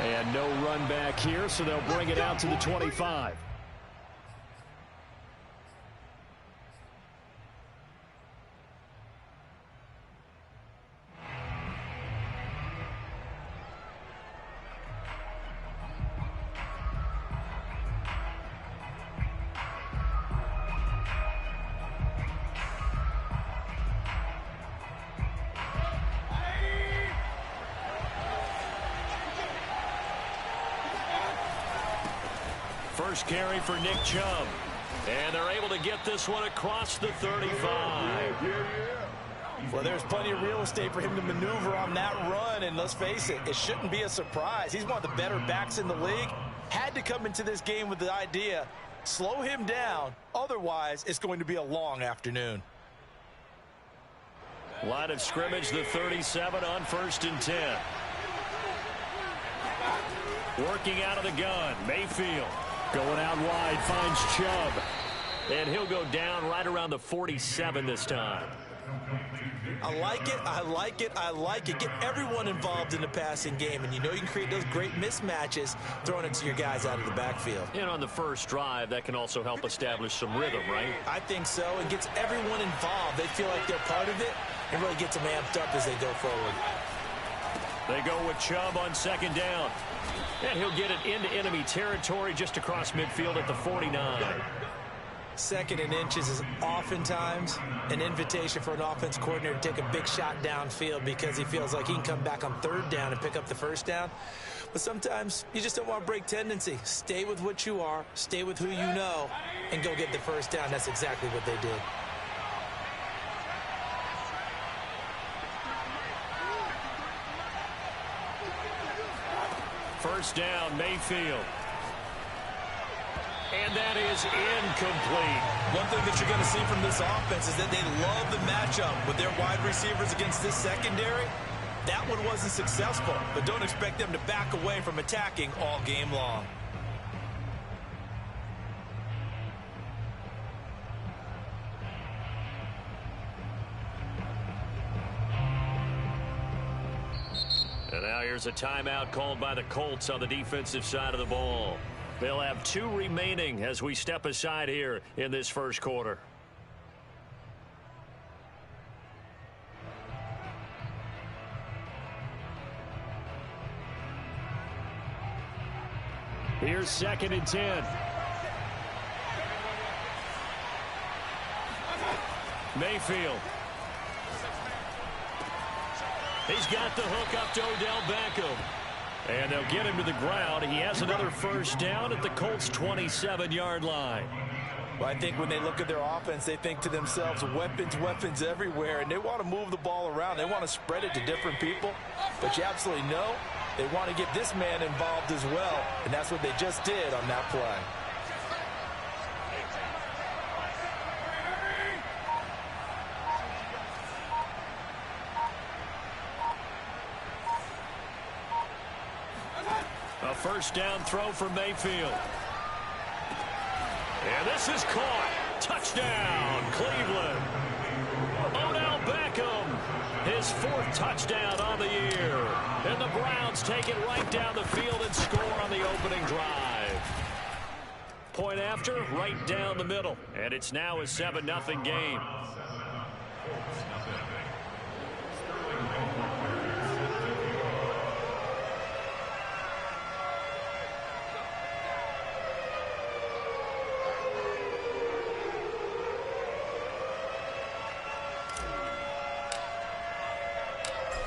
And no run back here, so they'll bring it out to the 25. First carry for Nick Chubb. And they're able to get this one across the 35. Well, there's plenty of real estate for him to maneuver on that run. And let's face it, it shouldn't be a surprise. He's one of the better backs in the league. Had to come into this game with the idea, slow him down. Otherwise, it's going to be a long afternoon. Line of scrimmage, the 37 on 1st and 10. Working out of the gun, Mayfield. Going out wide, finds Chubb. And he'll go down right around the 47 this time. I like it, I like it, I like it. Get everyone involved in the passing game, and you know you can create those great mismatches throwing it to your guys out of the backfield. And on the first drive, that can also help establish some rhythm, right? I think so. It gets everyone involved. They feel like they're part of it and really gets them amped up as they go forward. They go with Chubb on 2nd down. And he'll get it into enemy territory just across midfield at the 49. 2nd and inches is oftentimes an invitation for an offense coordinator to take a big shot downfield because he feels like he can come back on 3rd down and pick up the 1st down. But sometimes you just don't want to break tendency. Stay with what you are, stay with who you know, and go get the 1st down. That's exactly what they did. First down, Mayfield. And that is incomplete. One thing that you're going to see from this offense is that they love the matchup with their wide receivers against this secondary. That one wasn't successful, but don't expect them to back away from attacking all game long. And now here's a timeout called by the Colts on the defensive side of the ball. They'll have 2 remaining as we step aside here in this first quarter. Here's 2nd and 10. Mayfield. He's got the hook up to Odell Beckham. And they'll get him to the ground. He has another 1st down at the Colts' 27-yard line. Well, I think when they look at their offense, they think to themselves, weapons, weapons everywhere. And they want to move the ball around. They want to spread it to different people. But you absolutely know they want to get this man involved as well. And that's what they just did on that play. A 1st down throw for Mayfield. And this is caught. Touchdown, Cleveland. Odell Beckham, his 4th touchdown on the year. And the Browns take it right down the field and score on the opening drive. Point after, right down the middle. And it's now a 7-0 game.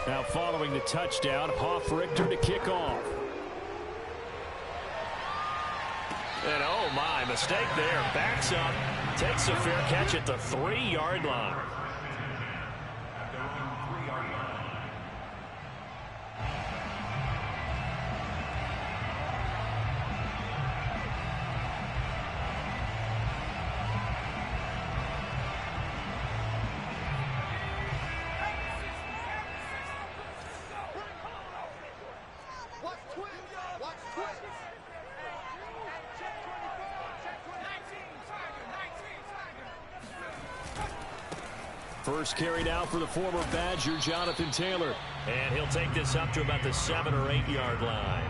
Now following the touchdown, Hoff-Richter to kick off. And oh my, mistake there. Backs up, takes a fair catch at the 3-yard line. First carry now for the former Badger, Jonathan Taylor. And he'll take this up to about the 7- or 8-yard line.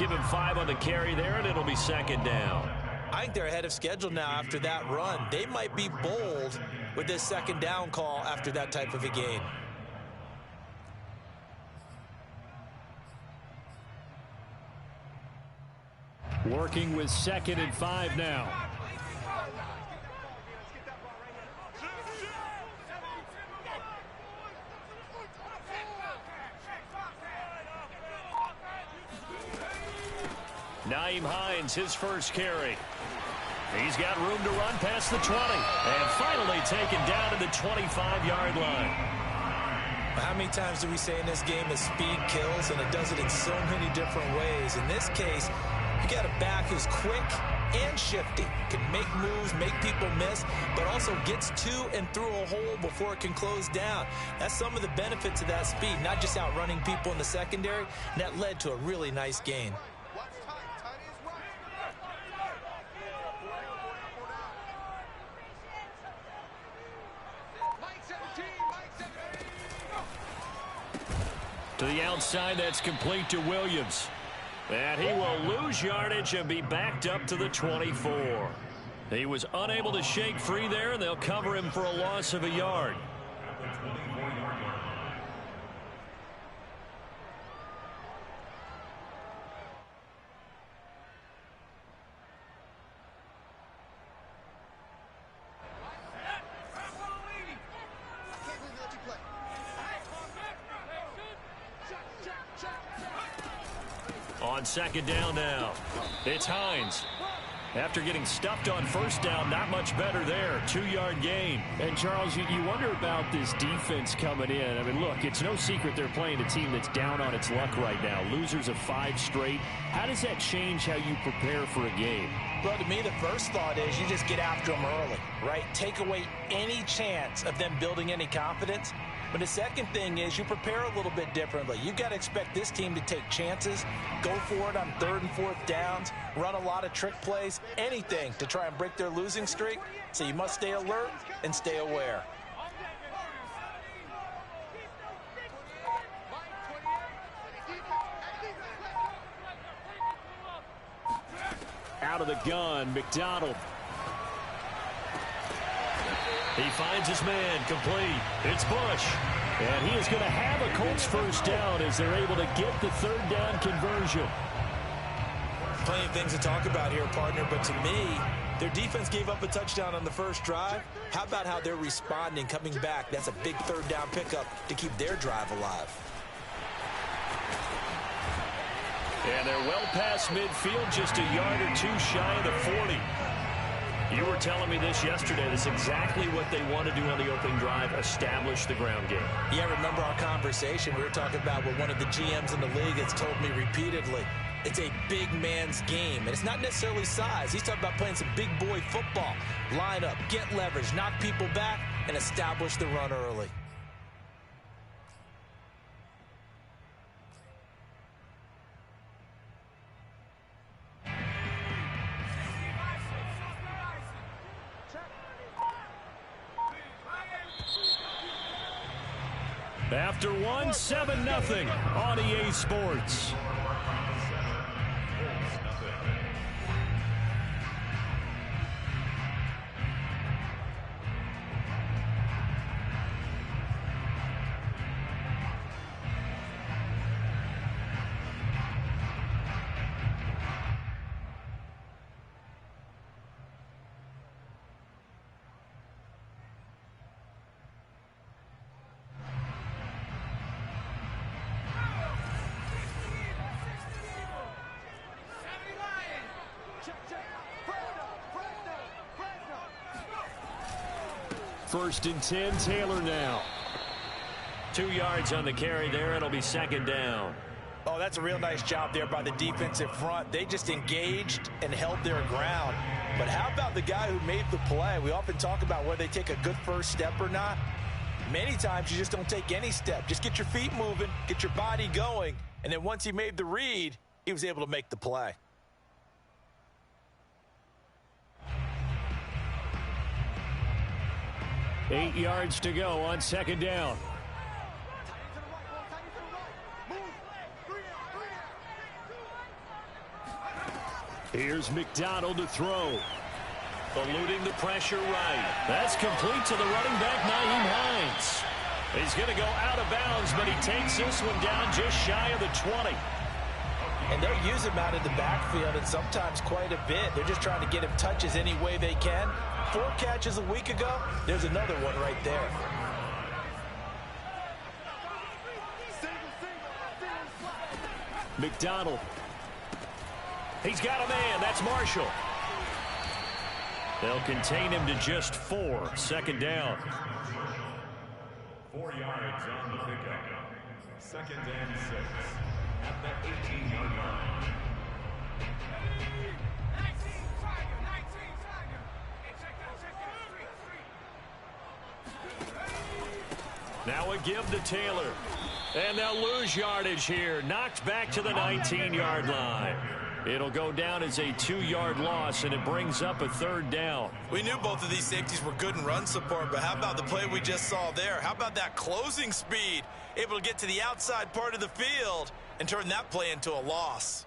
Give him 5 on the carry there, and it'll be second down. I think they're ahead of schedule now after that run. They might be bold with this second down call after that type of a gain. Working with 2nd and 5 now. Nyheim Hines, his first carry. He's got room to run past the 20. And finally taken down to the 25-yard line. How many times do we say in this game that speed kills, and it does it in so many different ways? In this case, you got a back who's quick and shifty, can make moves, make people miss, but also gets to and through a hole before it can close down. That's some of the benefits of that speed, not just outrunning people in the secondary, and that led to a really nice gain. To the outside, that's complete to Williams. And he will lose yardage and be backed up to the 24. He was unable to shake free there, and they'll cover him for a loss of a yard. On second down now, it's Hines. After getting stuffed on first down, not much better there. 2-yard gain. And, Charles, you wonder about this defense coming in. I mean, look, it's no secret they're playing a team that's down on its luck right now. Losers of 5 straight. How does that change how you prepare for a game? Well, to me, the first thought is you just get after them early, right? Take away any chance of them building any confidence. But the second thing is you prepare a little bit differently. You've got to expect this team to take chances, go for it on 3rd and 4th downs, run a lot of trick plays, anything to try and break their losing streak. So you must stay alert and stay aware. Out of the gun, McDonald. He finds his man, complete. It's Bush. And he is going to have a Colts first down as they're able to get the 3rd down conversion. Plenty of things to talk about here, partner, but to me, their defense gave up a touchdown on the first drive. How about how they're responding, coming back? That's a big 3rd down pickup to keep their drive alive. And they're well past midfield, just a yard or 2 shy of the 40. You were telling me this yesterday. That's exactly what they want to do on the opening drive, establish the ground game. Yeah, remember our conversation. We were talking about what one of the GMs in the league has told me repeatedly. It's a big man's game, and it's not necessarily size. He's talking about playing some big boy football. Line up, get leverage, knock people back, and establish the run early. After 1, 7-0 on EA Sports. First and 10, Taylor now. 2 yards on the carry there. It'll be 2nd down. Oh, that's a real nice job there by the defensive front. They just engaged and held their ground. But how about the guy who made the play? We often talk about whether they take a good first step or not. Many times you just don't take any step. Just get your feet moving, get your body going, and then once he made the read, he was able to make the play. Eight yards to go on 2nd down. Here's McDonald to throw. Eluding the pressure right. That's complete to the running back, Nyheim Hines. He's going to go out of bounds, but he takes this one down just shy of the 20. And they'll use him out of the backfield, and sometimes quite a bit. They're just trying to get him touches any way they can. 4 catches a week ago. There's another one right there. McDonald. He's got a man. That's Marshall. They'll contain him to just 4. Second down. 4 yards on the pickup. Second and 6 at the 18-yard line. Now a give to Taylor. And they'll lose yardage here. Knocked back to the 19-yard line. It'll go down as a 2-yard loss, and it brings up a 3rd down. We knew both of these safeties were good in run support, but how about the play we just saw there? How about that closing speed? Able to get to the outside part of the field and turn that play into a loss.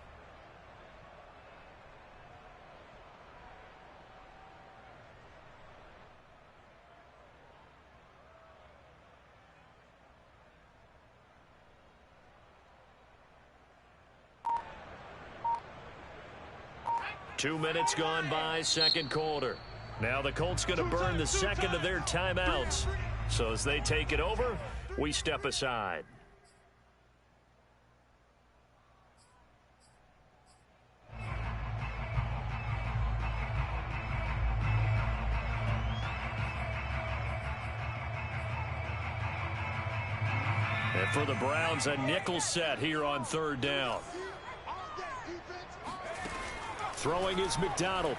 Two minutes gone by, second quarter. Now the Colts going to burn the second of their timeouts. So as they take it over, we step aside. And for the Browns, a nickel set here on 3rd down. Throwing is McDonald.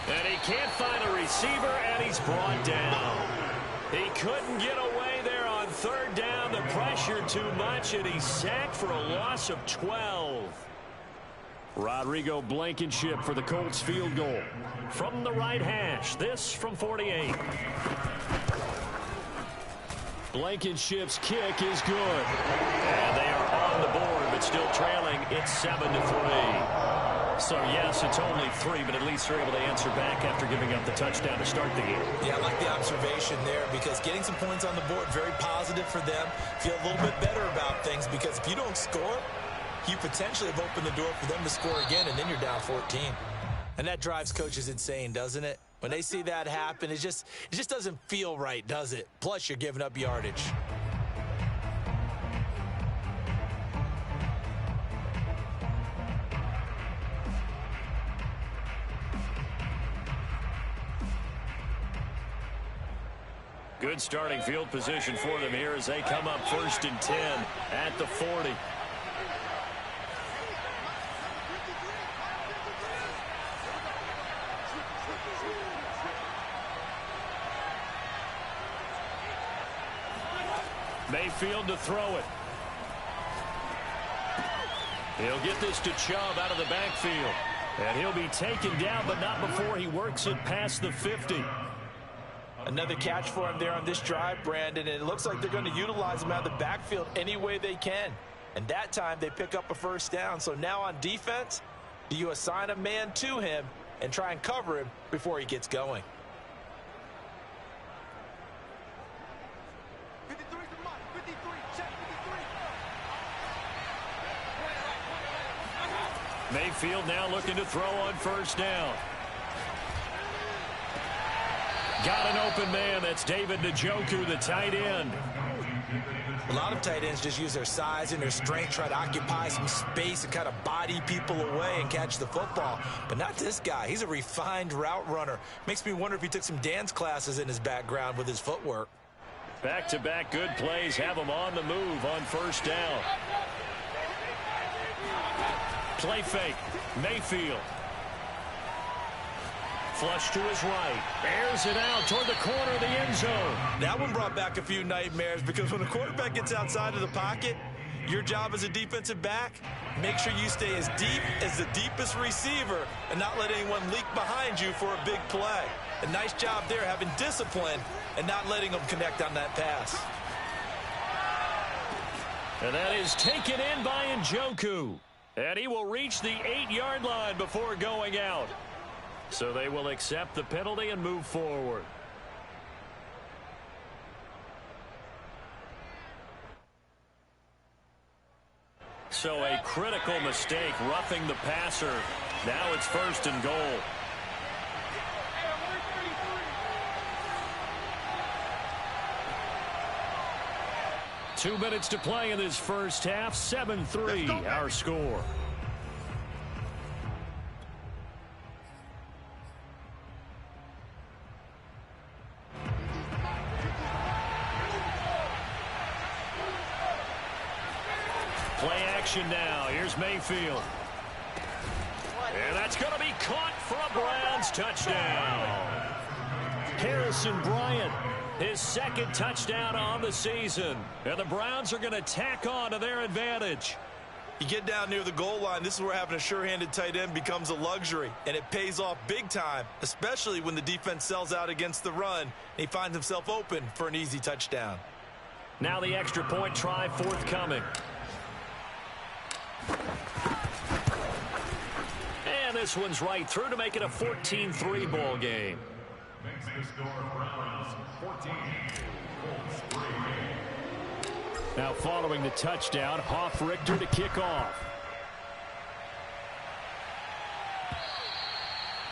And he can't find a receiver, and he's brought down. He couldn't get away there on 3rd down. The pressure too much, and he's sacked for a loss of 12. Rodrigo Blankenship for the Colts field goal. From the right hash, this from 48. Blankenship's kick is good. And they are on the board, but still trailing. It's 7-3. So, yes, it's only 3, but at least they're able to answer back after giving up the touchdown to start the game. Yeah, I like the observation there because getting some points on the board, very positive for them. Feel a little bit better about things because if you don't score, you potentially have opened the door for them to score again, and then you're down 14. And that drives coaches insane, doesn't it? When they see that happen, it just doesn't feel right, does it? Plus, you're giving up yardage. Good starting field position for them here as they come up 1st and 10 at the 40. Mayfield to throw it. He'll get this to Chubb out of the backfield. And he'll be taken down, but not before he works it past the 50. Another catch for him there on this drive, Brandon, and it looks like they're going to utilize him out of the backfield any way they can. And that time they pick up a 1st down. So now on defense, do you assign a man to him and try and cover him before he gets going? Mayfield now looking to throw on 1st down. Got an open man. That's David Njoku, the tight end. A lot of tight ends just use their size and their strength, try to occupy some space and kind of body people away and catch the football. But not this guy. He's a refined route runner. Makes me wonder if he took some dance classes in his background with his footwork. Back-to-back good plays have him on the move on 1st down. Play fake. Mayfield. Flush to his right. Airs it out toward the corner of the end zone. That one brought back a few nightmares because when a quarterback gets outside of the pocket, your job as a defensive back, make sure you stay as deep as the deepest receiver and not let anyone leak behind you for a big play. A nice job there having discipline and not letting them connect on that pass. And that is taken in by Njoku. And he will reach the 8-yard line before going out. So they will accept the penalty and move forward. So a critical mistake, roughing the passer. Now it's 1st and goal. Two minutes to play in this first half. 7-3 our score. Play action now. Here's Mayfield. And that's going to be caught for a Browns touchdown. Harrison Bryant, his 2nd touchdown on the season. And the Browns are going to tack on to their advantage. You get down near the goal line, this is where having a sure-handed tight end becomes a luxury. And it pays off big time, especially when the defense sells out against the run. And he finds himself open for an easy touchdown. Now the extra point try forthcoming. And this one's right through to make it a 14-3 ball game. Makes the score Browns 14, Colts 3. Now following the touchdown, Hoff-Richter to kick off.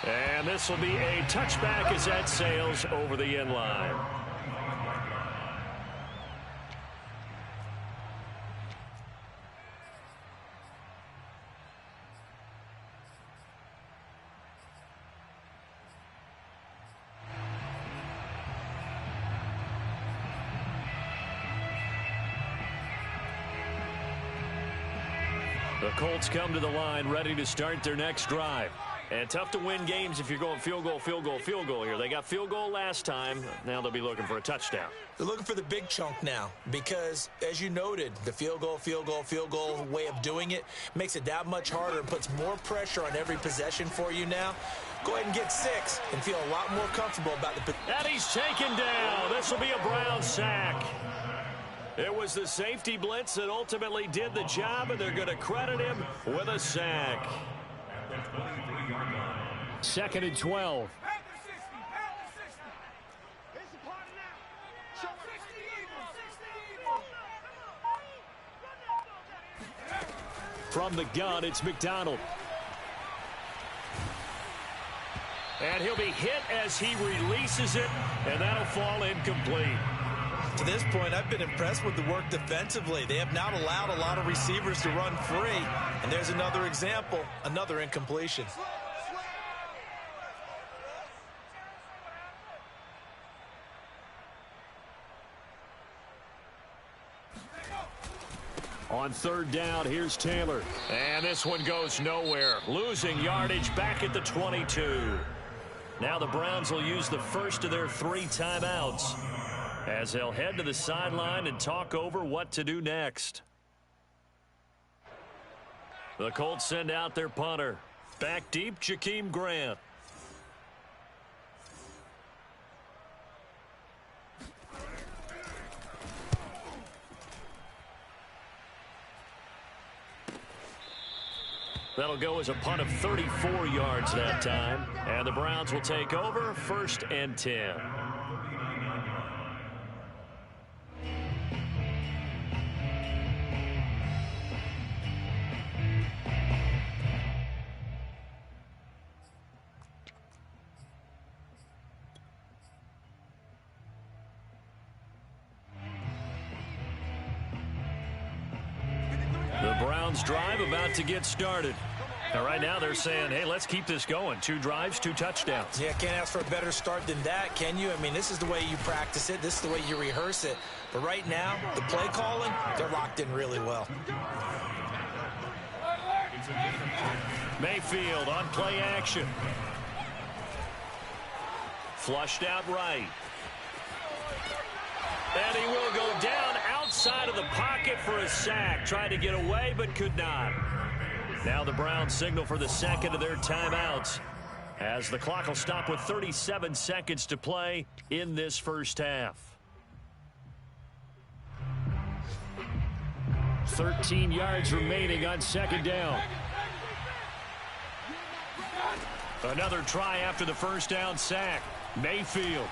And this will be a touchback as that sails over the end line. The Colts come to the line ready to start their next drive. And tough to win games if you're going field goal, field goal, field goal here. They got field goal last time. Now they'll be looking for a touchdown. They're looking for the big chunk now because, as you noted, the field goal way of doing it makes it that much harder and puts more pressure on every possession for you now. Go ahead and get 6 and feel a lot more comfortable about the... And he's taken down. This will be a Brown sack. It was the safety blitz that ultimately did the job, and they're going to credit him with a sack. 2nd and 12. From the gun, it's McDonald. And he'll be hit as he releases it, and that'll fall incomplete. To this point, I've been impressed with the work defensively. They have not allowed a lot of receivers to run free. And there's another example, another incompletion. On 3rd down, here's Taylor. And this one goes nowhere. Losing yardage back at the 22. Now the Browns will use the first of their 3 timeouts, as they'll head to the sideline and talk over what to do next. The Colts send out their punter. Back deep, Jakeem Grant. That'll go as a punt of 34 yards that time. And the Browns will take over 1st and 10. The Browns drive about to get started. And right now they're saying, hey, let's keep this going. 2 drives, 2 touchdowns. Yeah, can't ask for a better start than that, can you? I mean, this is the way you practice it. This is the way you rehearse it. But right now, the play calling, they're locked in really well. Mayfield on play action. Flushed out right. And he will go down outside of the pocket for a sack. Tried to get away, but could not. Now the Browns signal for the 2nd of their timeouts, as the clock will stop with 37 seconds to play in this first half. 13 yards remaining on second down. Another try after the first down sack. Mayfield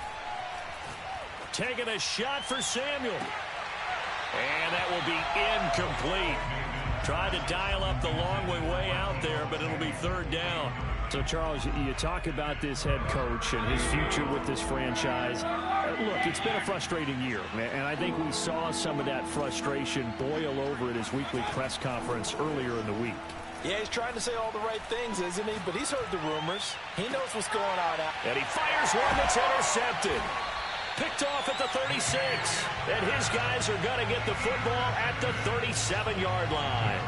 taking a shot for Samuel. And that will be incomplete. Tried to dial up the long way out there, but it'll be third down. So, Charles, you talk about this head coach and his future with this franchise. Look, it's been a frustrating year, and I think we saw some of that frustration boil over at his weekly press conference earlier in the week. Yeah, he's trying to say all the right things, isn't he? But he's heard the rumors. He knows what's going on out. And he fires one that's intercepted. Picked off at the 36. And his guys are going to get the football at the 37-yard line.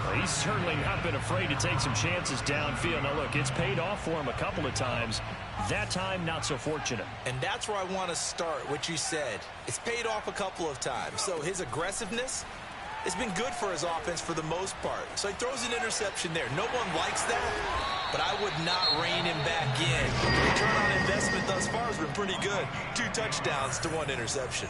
Well, he's certainly not been afraid to take some chances downfield. Now, look, it's paid off for him a couple of times. That time, not so fortunate. And that's where I want to start, what you said. It's paid off a couple of times. So his aggressiveness, it's been good for his offense for the most part. So he throws an interception there. No one likes that, but I would not rein him back in. The return on investment thus far has been pretty good. 2 touchdowns to 1 interception.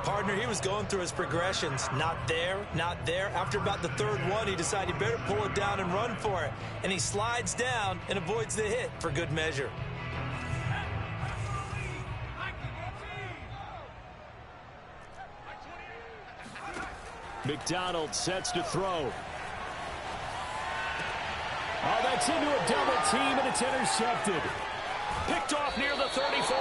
Partner, he was going through his progressions. Not there, not there. After about the third one, he decided he better pull it down and run for it. And he slides down and avoids the hit for good measure. McDonald sets to throw. Oh, that's into a double team, and it's intercepted. Picked off near the 34.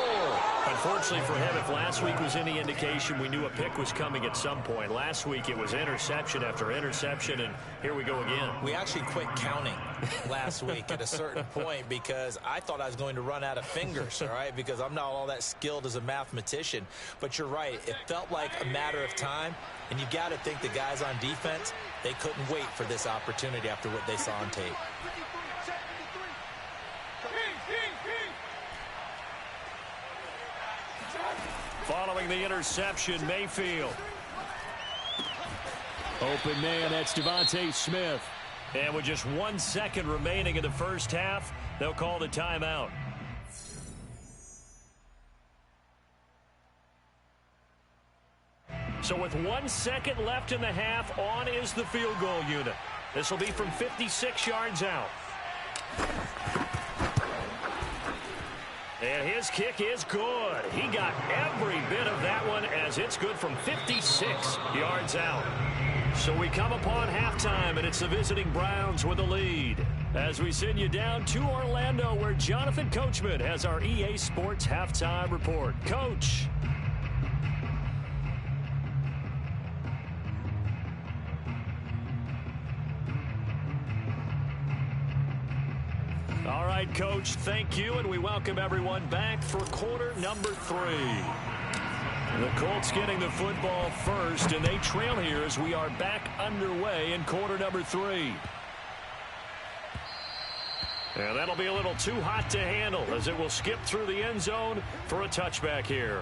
Unfortunately for him, if last week was any indication, we knew a pick was coming at some point. Last week, it was interception after interception, and here we go again. We actually quit counting last week at a certain point because I thought I was going to run out of fingers, all right, because I'm not all that skilled as a mathematician. But you're right. It felt like a matter of time, and you got to think the guys on defense, they couldn't wait for this opportunity after what they saw on tape. Following the interception, Mayfield. Open man, that's Devontae Smith. And with just 1 second remaining in the first half, they'll call the timeout. So with 1 second left in the half, on is the field goal unit. This will be from 56 yards out. And his kick is good. He got every bit of that one as it's good from 56 yards out. So we come upon halftime, and it's the visiting Browns with the lead. As we send you down to Orlando, where Jonathan Coachman has our EA Sports halftime report. Coach. All right, Coach, thank you, and we welcome everyone back for quarter number 3. The Colts getting the football first, and they trail here as we are back underway in quarter number 3. And that'll be a little too hot to handle as it will skip through the end zone for a touchback here.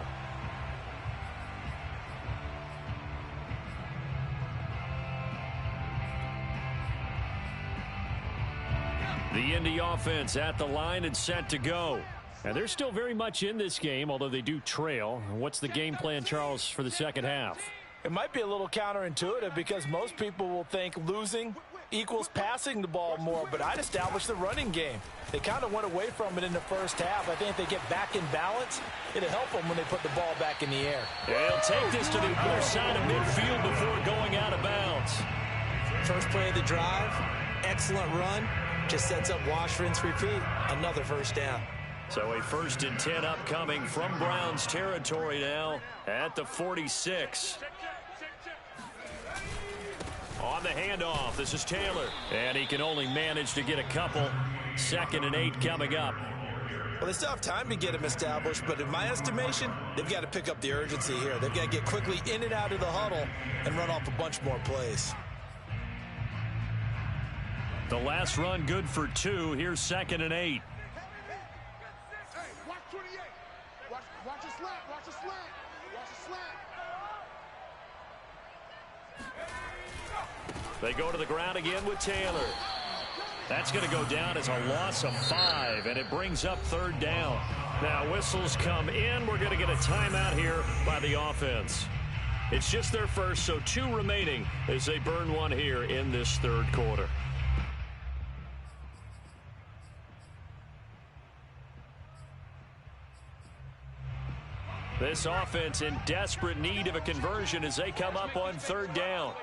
The Indy offense at the line and set to go. And they're still very much in this game, although they do trail. What's the game plan, Charles, for the second half? It might be a little counterintuitive because most people will think losing equals passing the ball more, but I'd establish the running game. They kind of went away from it in the first half. I think if they get back in balance, it'll help them when they put the ball back in the air. They'll take this to the other side of midfield before going out of bounds. First play of the drive, excellent run. Just sets up wash, rinse, repeat. Another first down. So a 1st and 10 upcoming from Browns territory now at the 46. On the handoff, this is Taylor. And he can only manage to get a couple. 2nd and 8 coming up. Well, they still have time to get him established, but in my estimation, they've got to pick up the urgency here. They've got to get quickly in and out of the huddle and run off a bunch more plays. The last run good for 2. Here's 2nd and 8. Watch 28. Watch a slant. Watch a slant. Watch a slant. They go to the ground again with Taylor. That's going to go down as a loss of 5, and it brings up 3rd down. Now whistles come in. We're going to get a timeout here by the offense. It's just their first, so 2 remaining as they burn one here in this third quarter. This offense in desperate need of a conversion as they come up on third down.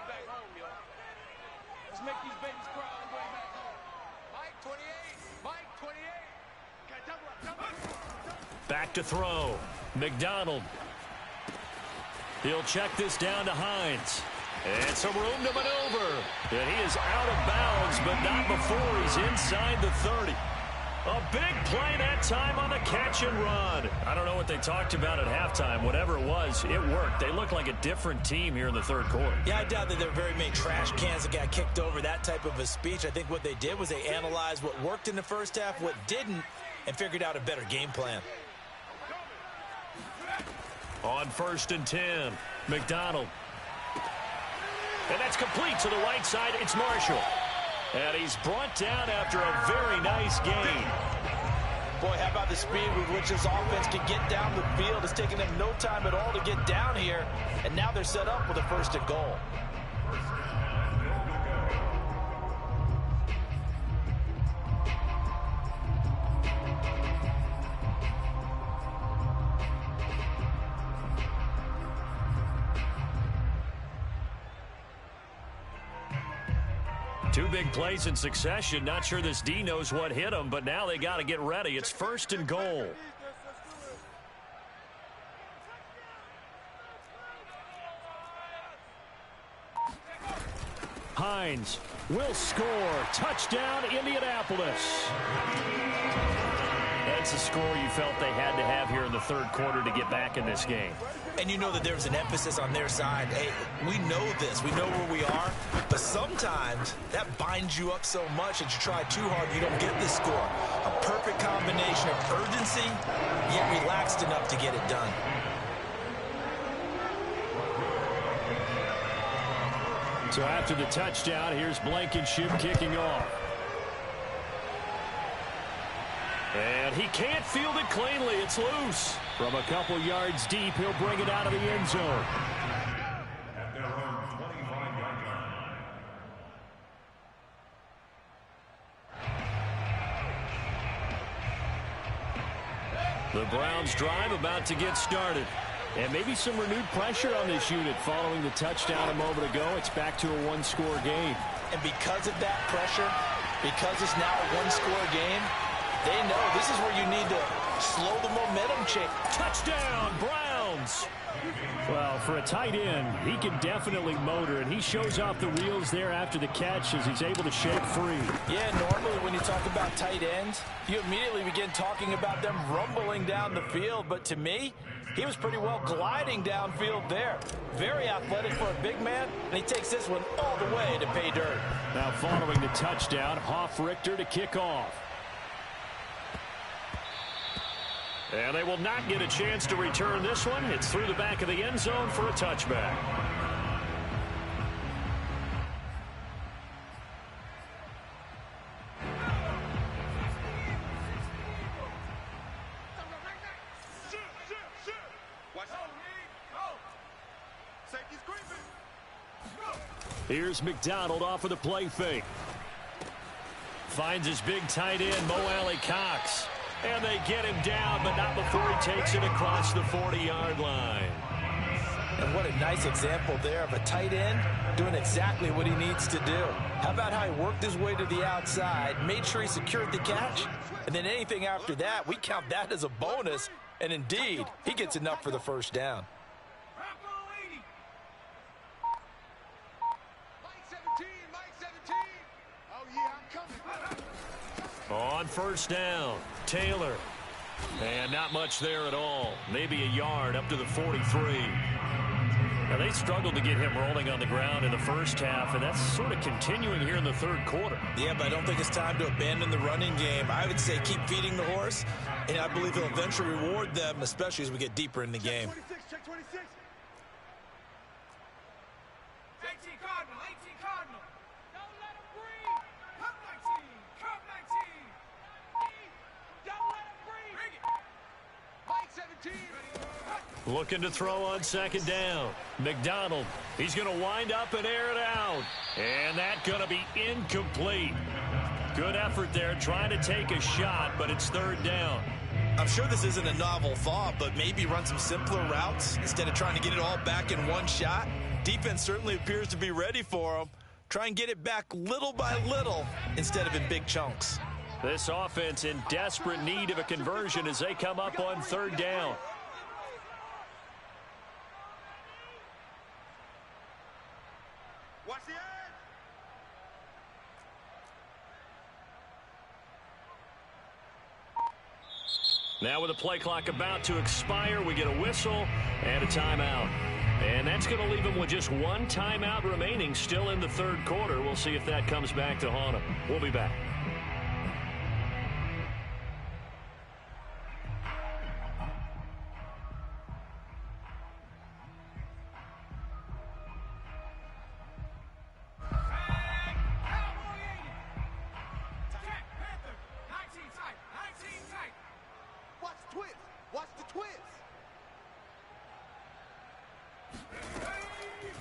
Let's make these babies cry all the way back home. Mike 28. Mike 28. Back to throw. McDonald. He'll check this down to Hines. And some room to maneuver. And he is out of bounds, but not before he's inside the 30. A big play that time on the catch and run. I don't know what they talked about at halftime. Whatever it was, it worked. They look like a different team here in the third quarter. Yeah, I doubt that there are very many trash cans that got kicked over, that type of a speech. I think what they did was they analyzed what worked in the first half, what didn't, and figured out a better game plan. On 1st and 10, McDonald. And that's complete to the right side. It's Marshall. And he's brought down after a very nice gain. Boy, how about the speed with which this offense can get down the field? It's taken them no time at all to get down here. And now they're set up with a 1st and goal. Two big plays in succession. Not sure this D knows what hit him, but now they got to get ready. It's 1st and goal. Hines will score. Touchdown, Indianapolis. That's a score you felt they had to have here in the third quarter to get back in this game. And you know that there's an emphasis on their side. Hey, we know this. We know where we are. But sometimes that binds you up so much that you try too hard, you don't get the score. A perfect combination of urgency, yet relaxed enough to get it done. So after the touchdown, here's Blankenship kicking off. And he can't field it cleanly. It's loose. From a couple yards deep, he'll bring it out of the end zone. At their own 25-yard line. The Browns drive about to get started. And maybe some renewed pressure on this unit following the touchdown a moment ago. It's back to a one-score game. And because of that pressure, because it's now a one-score game, they know this is where you need to slow the momentum change. Touchdown, Browns! Well, for a tight end, he can definitely motor, and he shows off the wheels there after the catch as he's able to shake free. Yeah, normally when you talk about tight ends, you immediately begin talking about them rumbling down the field. But to me, he was pretty well gliding downfield there. Very athletic for a big man, and he takes this one all the way to pay dirt. Now following the touchdown, Hoff-Richter to kick off. And they will not get a chance to return this one. It's through the back of the end zone for a touchback. Here's McDonald off of the play fake. Finds his big tight end, Mo Alley-Cox. And they get him down, but not before he takes it across the 40-yard line. And what a nice example there of a tight end doing exactly what he needs to do. How about how he worked his way to the outside, made sure he secured the catch, and then anything after that, we count that as a bonus. And indeed, he gets enough for the first down. On first down, Taylor. And not much there at all. Maybe a yard up to the 43. Now, they struggled to get him rolling on the ground in the first half, and that's sort of continuing here in the third quarter. Yeah, but I don't think it's time to abandon the running game. I would say keep feeding the horse, and I believe he'll eventually reward them, especially as we get deeper in the game. Check 26. Looking to throw on second down. McDonald, he's going to wind up and air it out. And that's going to be incomplete. Good effort there trying to take a shot, but it's third down. I'm sure this isn't a novel thought, but maybe run some simpler routes instead of trying to get it all back in one shot. Defense certainly appears to be ready for them. Try and get it back little by little instead of in big chunks. This offense in desperate need of a conversion as they come up on third down. Watch the edge. Now with the play clock about to expire, we get a whistle and a timeout. And that's going to leave them with just one timeout remaining still in the third quarter. We'll see if that comes back to haunt them. We'll be back.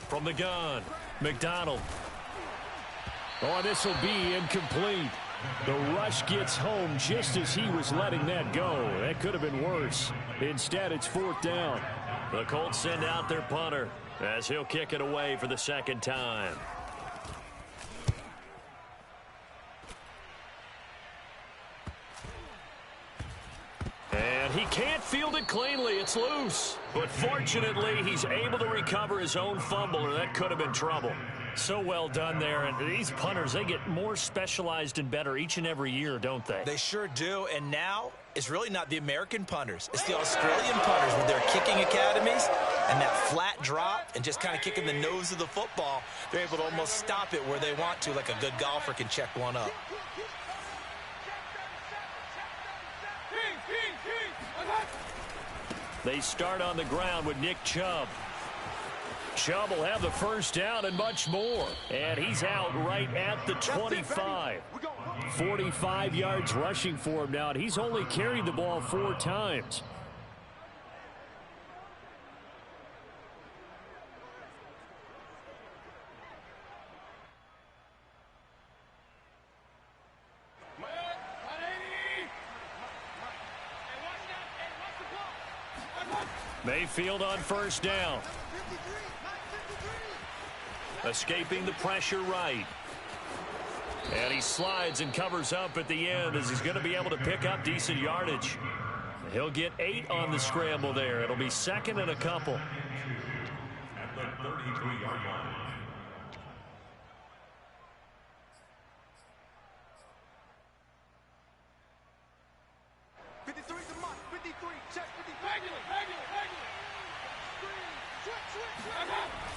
From the gun, McDonald. Oh, this will be incomplete. The rush gets home just as he was letting that go. That could have been worse. Instead, it's fourth down. The Colts send out their punter as he'll kick it away for the second time. And he can't field it cleanly. It's loose. But fortunately, he's able to recover his own fumble, or that could have been trouble. So well done there. And these punters, they get more specialized and better each and every year, don't they? They sure do. And now it's really not the American punters. It's the Australian punters with their kicking academies and that flat drop and just kind of kicking the nose of the football. They're able to almost stop it where they want to, like a good golfer can check one up. They start on the ground with Nick Chubb. Chubb will have the first down and much more. And he's out right at the 25. 45 yards rushing for him now, and he's only carried the ball 4 times. Mayfield on first down. Escaping the pressure right. And he slides and covers up at the end as he's going to be able to pick up decent yardage. He'll get 8 on the scramble there. It'll be second and a couple. At the 33-yard line.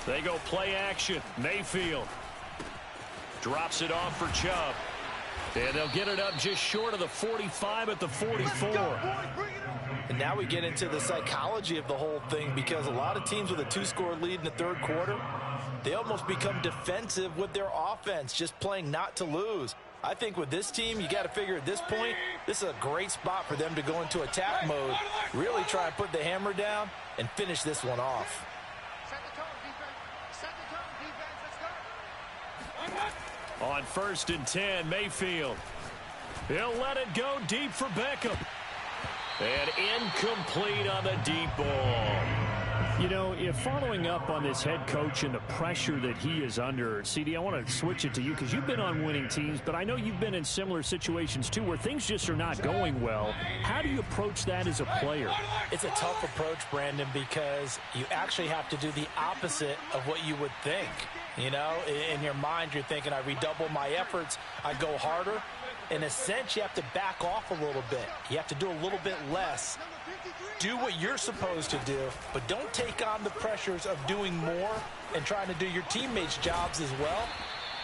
They go play action. Mayfield drops it off for Chubb. And they'll get it up just short of the 45 at the 44. And now we get into the psychology of the whole thing, because a lot of teams with a 2-score lead in the third quarter, they almost become defensive with their offense, just playing not to lose. I think with this team, you got to figure at this point, this is a great spot for them to go into attack mode, really try and put the hammer down and finish this one off. On first and 10, Mayfield. He'll let it go deep for Beckham. And incomplete on the deep ball. You know, if following up on this head coach and the pressure that he is under, CD, I want to switch it to you because you've been on winning teams, but I know you've been in similar situations too where things just are not going well. How do you approach that as a player? It's a tough approach, Brandon, because you actually have to do the opposite of what you would think. You know, in your mind, you're thinking, I redouble my efforts, I go harder. In a sense, you have to back off a little bit. You have to do a little bit less. Do what you're supposed to do, but don't take on the pressures of doing more and trying to do your teammates' jobs as well.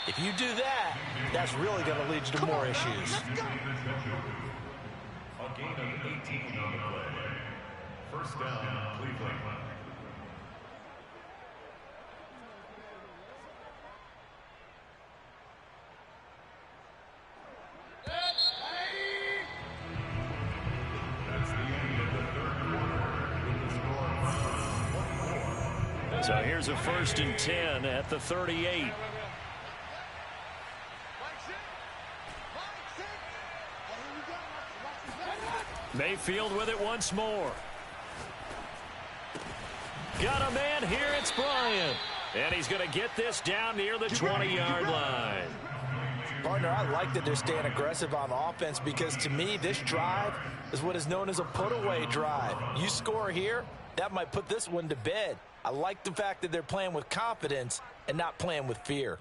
If you do that, that's really going to lead you to more issues. A gain of 18 on the play. First down, Cleveland. That's the end of the third quarter with the score So here's a 1st and 10 at the 38. Mayfield with it once more. Got a man here. It's Bryant. And he's going to get this down near the 20-yard line. Partner, I like that they're staying aggressive on offense because to me, this drive is what is known as a put-away drive. You score here, that might put this one to bed. I like the fact that they're playing with confidence and not playing with fear.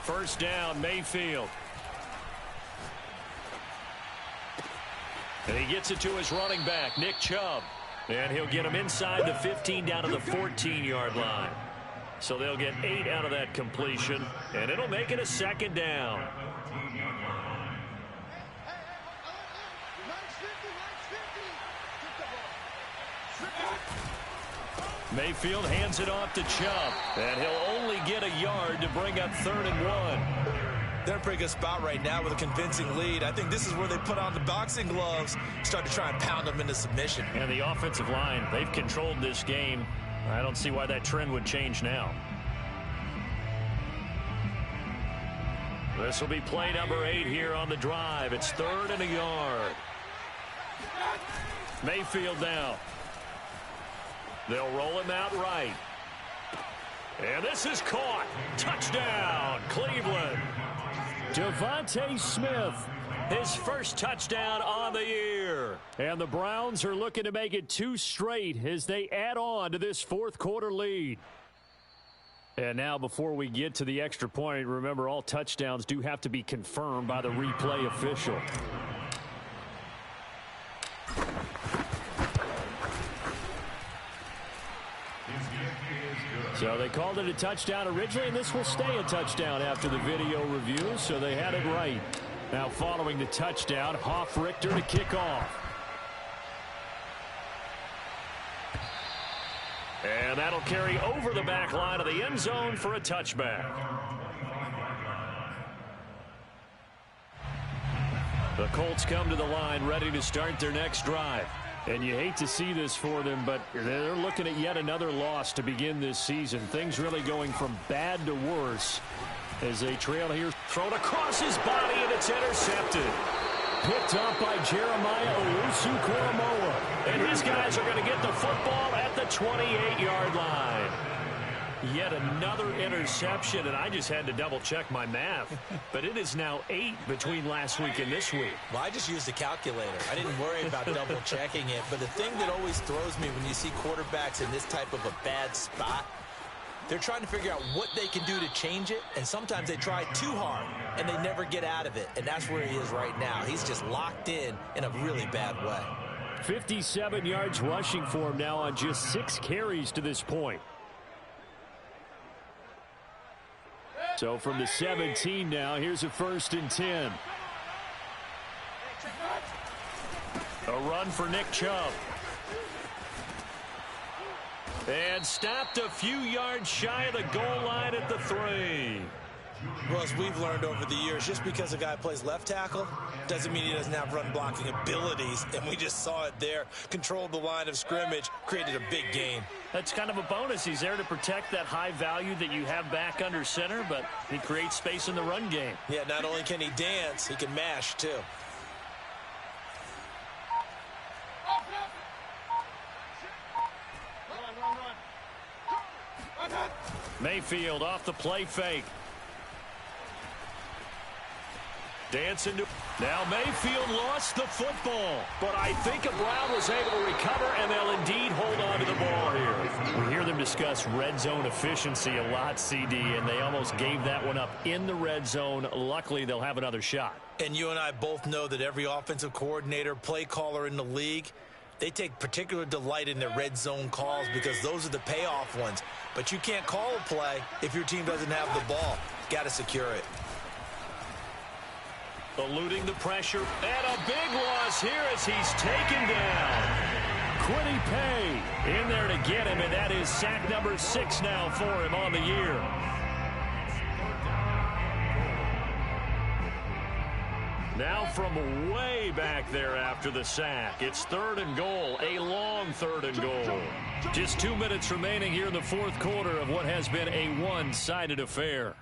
First down, Mayfield. And he gets it to his running back, Nick Chubb. And he'll get him inside the 15 down to the 14-yard line. So they'll get 8 out of that completion, and it'll make it a 2nd down. Mayfield hands it off to Chubb, and he'll only get a yard to bring up 3rd and 1. They're in a pretty good spot right now with a convincing lead. I think this is where they put on the boxing gloves, start to try and pound them into submission. And the offensive line, they've controlled this game. I don't see why that trend would change now. This will be play number 8 here on the drive. It's 3rd and a yard. Mayfield now. They'll roll him out right. And this is caught. Touchdown, Cleveland. Devontae Smith, his first touchdown on the year. And the Browns are looking to make it 2 straight as they add on to this 4th quarter lead. And now before we get to the extra point, remember all touchdowns do have to be confirmed by the replay official. So they called it a touchdown originally, and this will stay a touchdown after the video review, so they had it right. Now following the touchdown, Richter to kick off. And that'll carry over the back line of the end zone for a touchback. The Colts come to the line ready to start their next drive. And you hate to see this for them, but they're looking at yet another loss to begin this season. Things really going from bad to worse as they trail here. Thrown across his body, and it's intercepted. Picked up by Jeremiah Owusu-Koramoah. And his guys are going to get the football at the 28-yard line. Yet another interception, and I just had to double-check my math. But it is now 8 between last week and this week. Well, I just used a calculator. I didn't worry about double-checking it. But the thing that always throws me when you see quarterbacks in this type of a bad spot, they're trying to figure out what they can do to change it, and sometimes they try too hard, and they never get out of it. And that's where he is right now. He's just locked in a really bad way. 57 yards rushing for him now on just 6 carries to this point. So from the 17 now, here's a 1st and 10. A run for Nick Chubb. And stopped a few yards shy of the goal line at the 3. Well, as we've learned over the years, just because a guy plays left tackle doesn't mean he doesn't have run blocking abilities. And we just saw it there. Controlled the line of scrimmage, created a big gain. That's kind of a bonus. He's there to protect that high value that you have back under center, but he creates space in the run game. Yeah, not only can he dance, he can mash too. Mayfield off the play fake. Dancing to... Now Mayfield lost the football, but I think Brown was able to recover, and they'll indeed hold on to the ball here. We hear them discuss red zone efficiency a lot, CD, and they almost gave that one up in the red zone. Luckily, they'll have another shot. And you and I both know that every offensive coordinator, play caller in the league, they take particular delight in their red zone calls because those are the payoff ones. But you can't call a play if your team doesn't have the ball. Got to secure it. Eluding the pressure, and a big loss here as he's taken down. Quiddy Pay in there to get him, and that is sack number 6 now for him on the year. Now from way back there after the sack, it's 3rd and goal, a long 3rd and goal. Just 2 minutes remaining here in the 4th quarter of what has been a one-sided affair.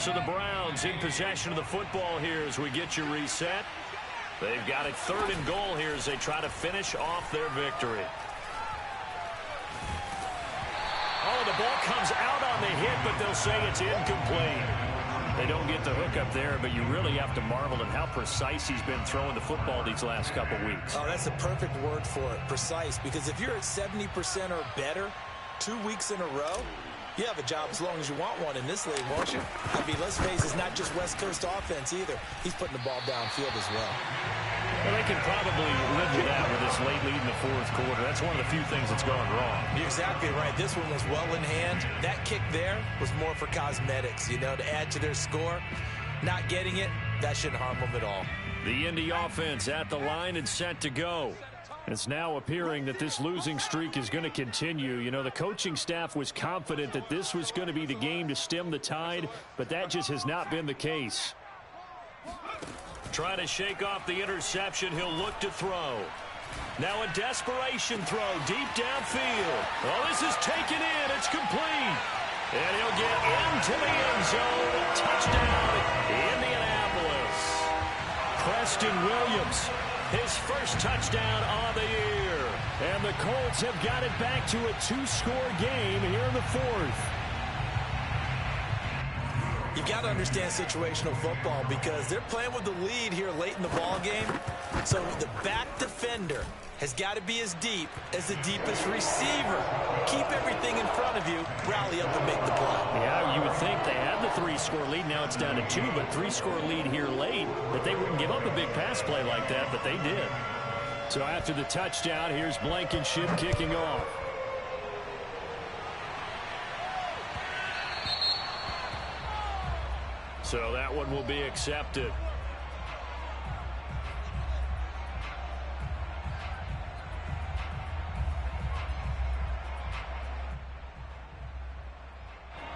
So the Browns in possession of the football here as we get you reset. They've got it 3rd and goal here as they try to finish off their victory. Oh, the ball comes out on the hit, but they'll say it's incomplete. They don't get the hook up there, but you really have to marvel at how precise he's been throwing the football these last couple weeks. Oh, that's a perfect word for it, precise, because if you're at 70% or better 2 weeks in a row, you have a job as long as you want one in this league, won't you? I mean, let's face it, it's not just West Coast offense either. He's putting the ball downfield as well. Well, they can probably live with that with this late lead in the 4th quarter. That's one of the few things that's gone wrong. You're exactly right. This one was well in hand. That kick there was more for cosmetics, you know, to add to their score. Not getting it, that shouldn't harm them at all. The Indy offense at the line and set to go. It's now appearing that this losing streak is going to continue. You know, the coaching staff was confident that this was going to be the game to stem the tide, but that just has not been the case. Trying to shake off the interception. He'll look to throw. Now a desperation throw deep downfield. Oh, this is taken in. It's complete. And he'll get into the end zone. Touchdown, Indianapolis. Preston Williams, his first touchdown on the year. And the Colts have got it back to a 2-score game here in the 4th. You've got to understand situational football because they're playing with the lead here late in the ball game. So the back defender has got to be as deep as the deepest receiver. Keep everything in front of you, rally up and make the play. Yeah, you would think they had the 3-score lead. Now it's down to 2, but 3-score lead here late. That they wouldn't give up a big pass play like that, but they did. So after the touchdown, here's Blankenship kicking off. So that one will be accepted.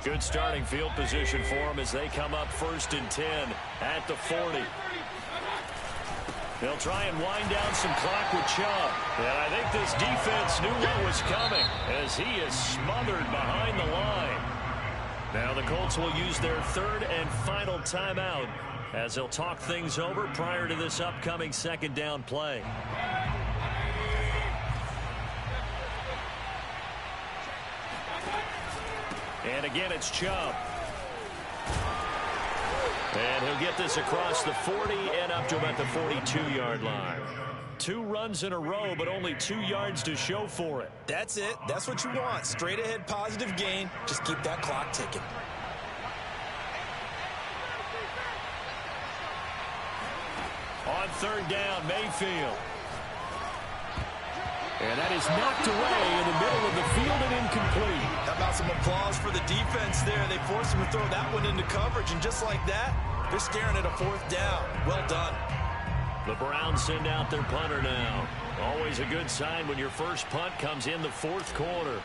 Good starting field position for them as they come up 1st and 10 at the 40. They'll try and wind down some clock with Chubb. And I think this defense knew what was coming as he is smothered behind the line. Now the Colts will use their 3rd and final timeout as they'll talk things over prior to this upcoming 2nd down play. And again, it's Chubb. And he'll get this across the 40 and up to about the 42-yard line. 2 runs in a row, but only 2 yards to show for it. That's it. That's what you want. Straight ahead positive gain. Just keep that clock ticking. On 3rd down, Mayfield. And that is knocked away in the middle of the field and incomplete. How about some applause for the defense there? They forced him to throw that one into coverage, and just like that, they're staring at a 4th down. Well done. The Browns send out their punter now. Always a good sign when your first punt comes in the 4th quarter.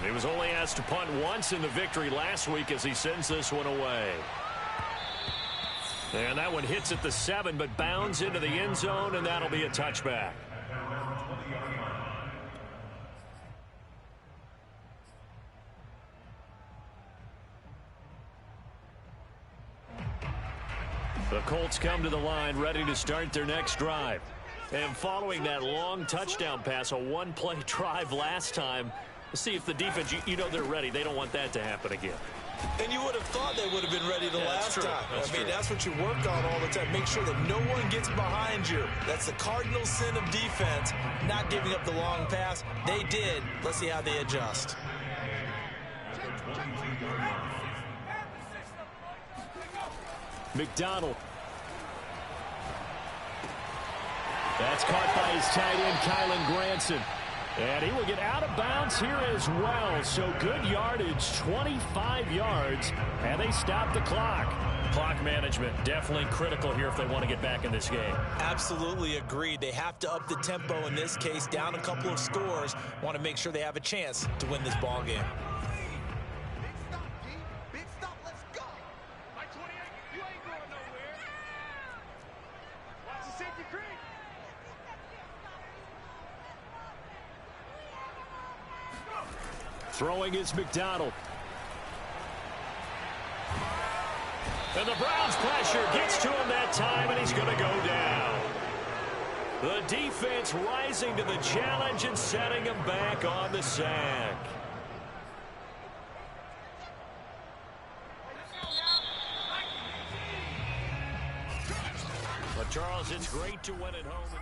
He was only asked to punt once in the victory last week as he sends this one away. And that one hits at the 7, but bounds into the end zone, and that'll be a touchback. The Colts come to the line ready to start their next drive. And following that long touchdown pass, a 1-play drive last time, let's see if the defense, you know they're ready. They don't want that to happen again. And you would have thought they would have been ready the last time. I mean, that's what you work on all the time. Make sure that no one gets behind you. That's the cardinal sin of defense, not giving up the long pass. They did. Let's see how they adjust. McDonald. That's caught by his tight end, Kylan Granson. And he will get out of bounds here as well. So good yardage, 25 yards, and they stop the clock. Clock management definitely critical here if they want to get back in this game. Absolutely agreed. They have to up the tempo in this case, down a couple of scores. Want to make sure they have a chance to win this ball game. Big stop, D. Big stop. Let's go. Mike 28, you ain't going nowhere. Watch the safety creek. Throwing is McDonald. And the Browns pressure gets to him that time, and he's going to go down. The defense rising to the challenge and setting him back on the sack. But Charles, it's great to win at home.